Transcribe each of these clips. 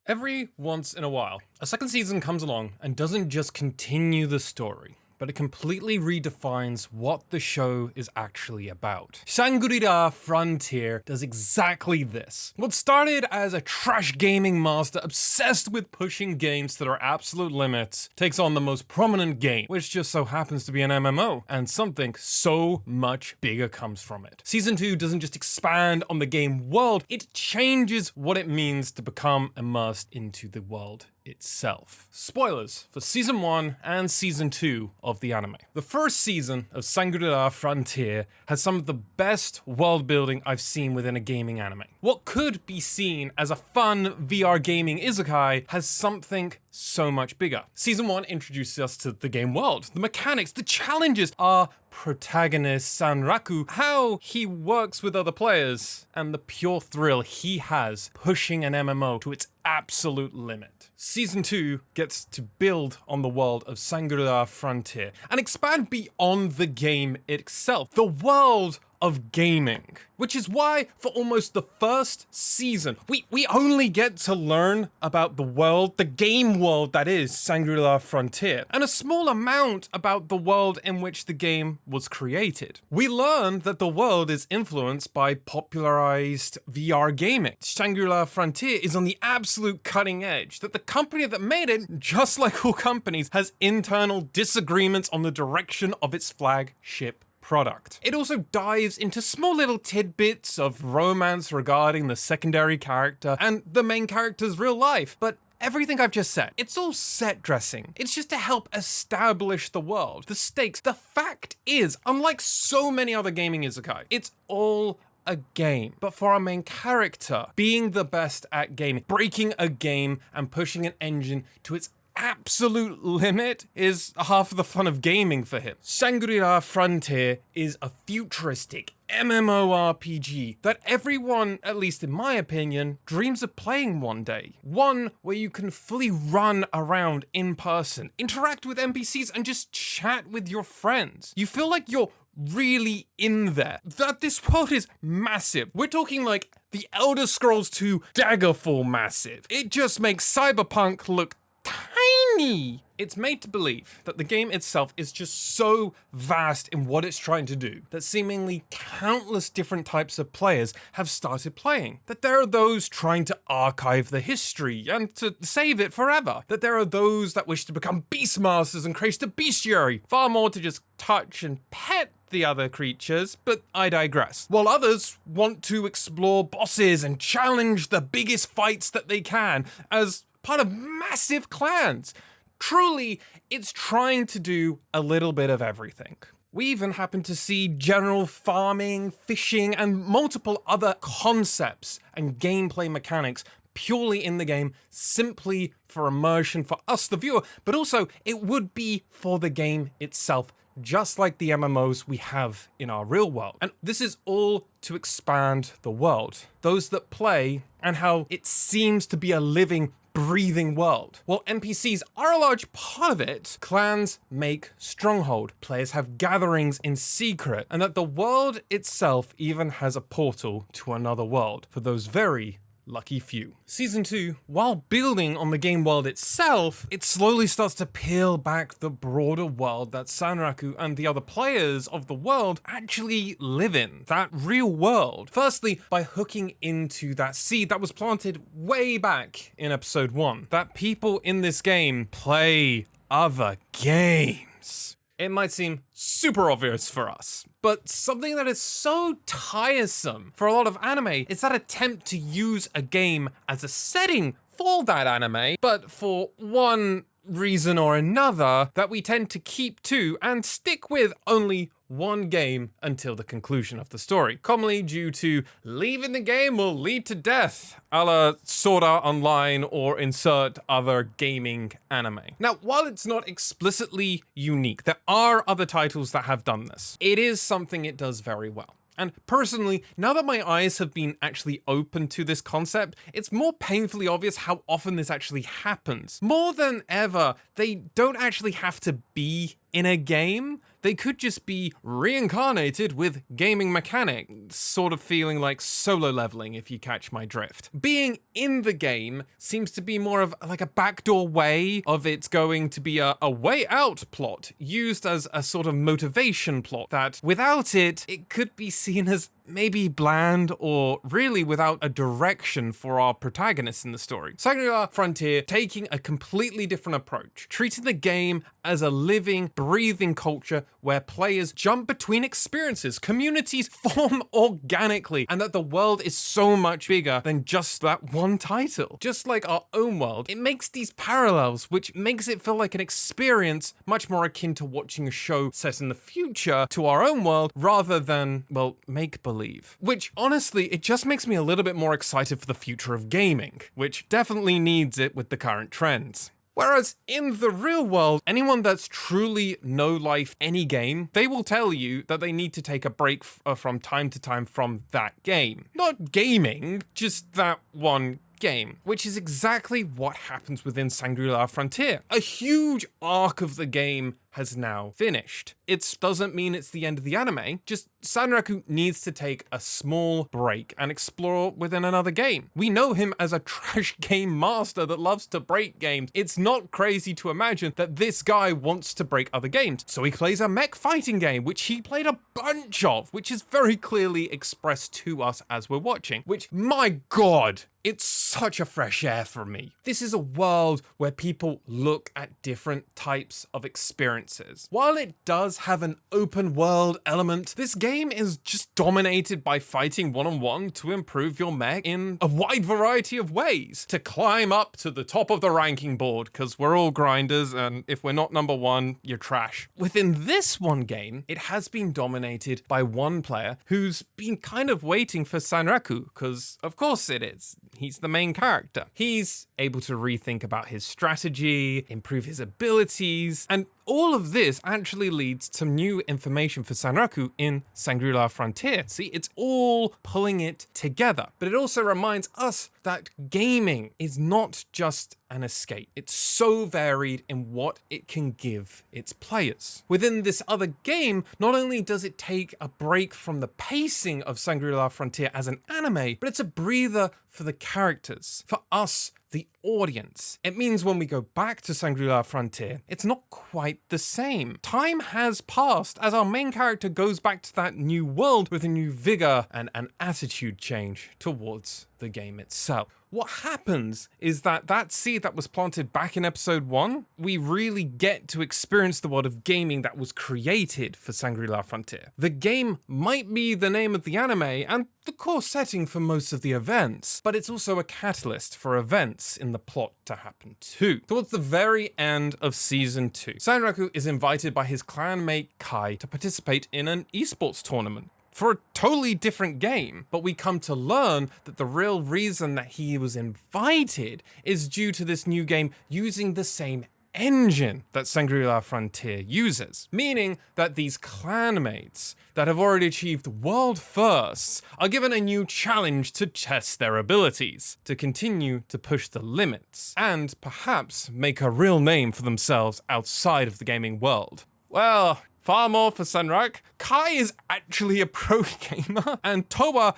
Every once in a while, a second season comes along and doesn't just continue the story, but it completely redefines what the show is actually about. Shangri-La Frontier does exactly this. What started as a trash gaming master obsessed with pushing games to their absolute limits takes on the most prominent game, which just so happens to be an MMO, and something so much bigger comes from it. Season 2 doesn't just expand on the game world, it changes what it means to become immersed into the world itself. Spoilers for season 1 and season 2 of the anime. The first season of Shangri-La Frontier has some of the best world building I've seen within a gaming anime. What could be seen as a fun VR gaming isekai has something so much bigger. Season 1 introduces us to the game world, the mechanics, the challenges, our protagonist Sanraku, how he works with other players, and the pure thrill he has pushing an MMO to its absolute limit. Season 2 gets to build on the world of Shangri-La Frontier and expand beyond the game itself, the world of gaming. Which is why, for almost the first season, we only get to learn about the world, the game world that is Shangri-La Frontier, and a small amount about the world in which the game was created. We learn that the world is influenced by popularized VR gaming. Shangri-La Frontier is on the absolute cutting edge, that the company that made it, just like all companies, has internal disagreements on the direction of its flagship product. It also dives into small little tidbits of romance regarding the secondary character and the main character's real life, but everything I've just said, it's all set dressing. It's just to help establish the world, the stakes. The fact is, unlike so many other gaming isekai, it's all a game. But for our main character, being the best at gaming, breaking a game and pushing an engine to its absolute limit is half of the fun of gaming for him. Shangri-La Frontier is a futuristic MMORPG that everyone, at least in my opinion, dreams of playing one day. One where you can fully run around in person, interact with NPCs, and just chat with your friends. You feel like you're really in there. That this world is massive. We're talking like the Elder Scrolls 2 Daggerfall massive. It just makes Cyberpunk look tiny. It's made to believe that the game itself is just so vast in what it's trying to do that seemingly countless different types of players have started playing. That there are those trying to archive the history and to save it forever. That there are those that wish to become beastmasters and create a bestiary, far more to just touch and pet the other creatures, but I digress. While others want to explore bosses and challenge the biggest fights that they can as part of massive clans. Truly, it's trying to do a little bit of everything. We even happen to see general farming, fishing, and multiple other concepts and gameplay mechanics purely in the game, simply for immersion for us, the viewer, but also it would be for the game itself, just like the MMOs we have in our real world. And this is all to expand the world, those that play, and how it seems to be a living, breathing world. While NPCs are a large part of it, clans make stronghold, players have gatherings in secret, and that the world itself even has a portal to another world for those very lucky few. Season 2, while building on the game world itself, it slowly starts to peel back the broader world that Sanraku and the other players of the world actually live in, that real world. Firstly, by hooking into that seed that was planted way back in episode 1, that people in this game play other games. It might seem super obvious for us, but something that is so tiresome for a lot of anime is that attempt to use a game as a setting for that anime, but for one reason or another that we tend to keep to and stick with only one game until the conclusion of the story, commonly due to leaving the game will lead to death, a la Sword Art Online or insert other gaming anime. Now, while it's not explicitly unique, there are other titles that have done this. It is something it does very well. And personally, now that my eyes have been actually open to this concept, it's more painfully obvious how often this actually happens. More than ever, they don't actually have to be in a game, they could just be reincarnated with gaming mechanic, sort of feeling like solo leveling, if you catch my drift. Being in the game seems to be more of like a backdoor way of it's going to be a way out plot, used as a sort of motivation plot that without it, it could be seen as maybe bland or really without a direction for our protagonists in the story. Shangri-La Frontier taking a completely different approach, treating the game as a living, breathing culture where players jump between experiences, communities form organically, and that the world is so much bigger than just that one title. Just like our own world, it makes these parallels, which makes it feel like an experience much more akin to watching a show set in the future to our own world rather than, well, make-believe. Which, honestly, it just makes me a little bit more excited for the future of gaming, which definitely needs it with the current trends. Whereas in the real world, anyone that's truly no-life any game, they will tell you that they need to take a break from time to time from that game. Not gaming, just that one game, which is exactly what happens within Shangri-La Frontier. A huge arc of the game has now finished. It doesn't mean it's the end of the anime, just Sanraku needs to take a small break and explore within another game. We know him as a trash game master that loves to break games. It's not crazy to imagine that this guy wants to break other games. So he plays a mech fighting game, which he played a bunch of, which is very clearly expressed to us as we're watching, which, my God, it's such a fresh air for me. This is a world where people look at different types of experiences. While it does have an open world element, this game is just dominated by fighting one-on-one to improve your mech in a wide variety of ways. To climb up to the top of the ranking board, because we're all grinders, and if we're not number one, you're trash. Within this one game, it has been dominated by one player who's been kind of waiting for Sanraku, because of course it is. He's the main character. He's able to rethink about his strategy, improve his abilities, and all of this actually leads to new information for Sanraku in Shangri-La Frontier. See, it's all pulling it together. But it also reminds us that gaming is not just an escape. It's so varied in what it can give its players. Within this other game, not only does it take a break from the pacing of Shangri-La Frontier as an anime, but it's a breather for the characters, for us, the audience. It means when we go back to Shangri-La Frontier, it's not quite the same. Time has passed as our main character goes back to that new world with a new vigor and an attitude change towards the game itself. What happens is that seed that was planted back in episode 1, we really get to experience the world of gaming that was created for Shangri-La Frontier. The game might be the name of the anime and the core setting for most of the events, but it's also a catalyst for events in the plot to happen too. Towards the very end of season 2, Sanraku is invited by his clanmate Kai to participate in an esports tournament for a totally different game, but we come to learn that the real reason that he was invited is due to this new game using the same engine that Shangri-La Frontier uses, meaning that these clanmates that have already achieved world firsts are given a new challenge to test their abilities, to continue to push the limits, and perhaps make a real name for themselves outside of the gaming world. Well, far more for Sanrak. Kai is actually a pro gamer, and Toba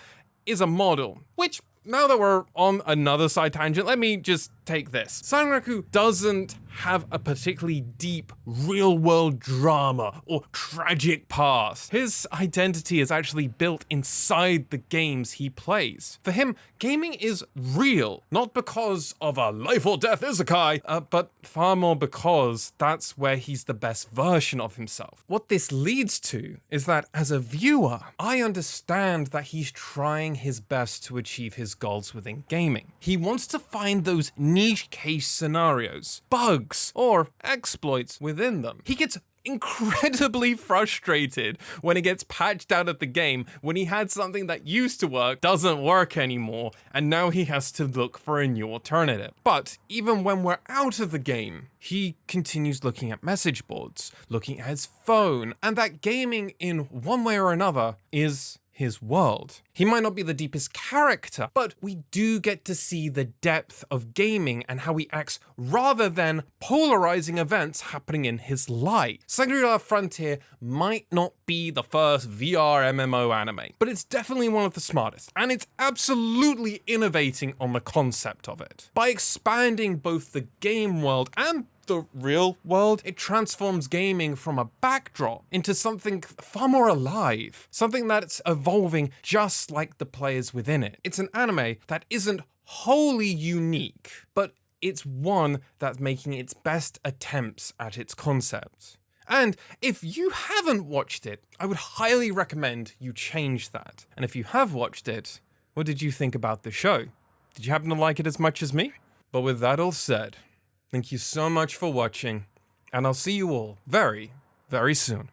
is a model, which, now that we're on another side tangent, let me just take this. Sanraku doesn't have a particularly deep real-world drama or tragic past. His identity is actually built inside the games he plays. For him, gaming is real, not because of a life or death isekai, but far more because that's where he's the best version of himself. What this leads to is that as a viewer, I understand that he's trying his best to achieve his goals within gaming. He wants to find those niche case scenarios, bugs, or exploits within them. He gets incredibly frustrated when it gets patched out of the game, when he had something that used to work, doesn't work anymore, and now he has to look for a new alternative. But even when we're out of the game, he continues looking at message boards, looking at his phone, and that gaming in one way or another is his world. He might not be the deepest character, but we do get to see the depth of gaming and how he acts rather than polarizing events happening in his life. Shangri-La Frontier might not be the first VR MMO anime, but it's definitely one of the smartest, and it's absolutely innovating on the concept of it. By expanding both the game world and the real world, it transforms gaming from a backdrop into something far more alive, something that's evolving just like the players within it. It's an anime that isn't wholly unique, but it's one that's making its best attempts at its concept. And if you haven't watched it, I would highly recommend you change that. And if you have watched it, what did you think about the show? Did you happen to like it as much as me? But with that all said, thank you so much for watching, and I'll see you all very, very soon.